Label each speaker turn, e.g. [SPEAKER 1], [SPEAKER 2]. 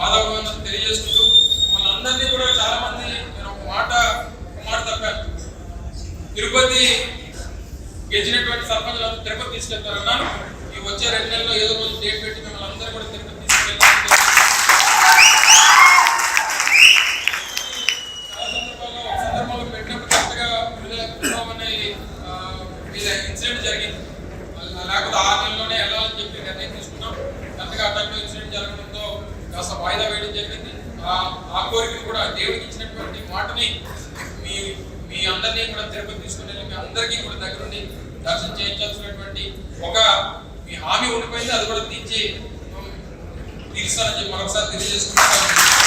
[SPEAKER 1] బాధాభావాన్ని తెలియజేసుకుంటూ మనందరినీ కూడా చాలా మంది నేను ఒక మాట తప్పాను. తిరుపతి గెలిచినటువంటి సర్పంచులు తిరుపతి తీసుకెళ్తారన్నాను. ఈ వచ్చే 2 నెలల్లో ఏదో రోజు డేట్ పెట్టి మిమ్మల్ని అందరూ కూడా తిరుపతి తీసుకెళ్తారు. సందర్భంలో పెట్టినప్పుడు కరెక్ట్గా ఇన్సిడెంట్ జరిగింది. లేకపోతే 6 నెలల్లోనే వెళ్ళాలని చెప్పి నిర్ణయం తీసుకున్నాం. కరెక్ట్గా ఆ టైంలో ఇన్సిడెంట్ జరగడంతో కాస్త వాయిదా వేయడం జరిగింది. ఆ కోరికను కూడా దేవుడికి ఇచ్చినటువంటి మాటని మీ అందరినీ కూడా తిరుపతి తీసుకుని మీ అందరికీ కూడా దగ్గరుండి దర్శనం చేయించాల్సినటువంటి ఒక మీ హామీ ఉండిపోయింది. అది కూడా తీర్చాలని చెప్పి మరొకసారి తెలియజేసుకుంటాను.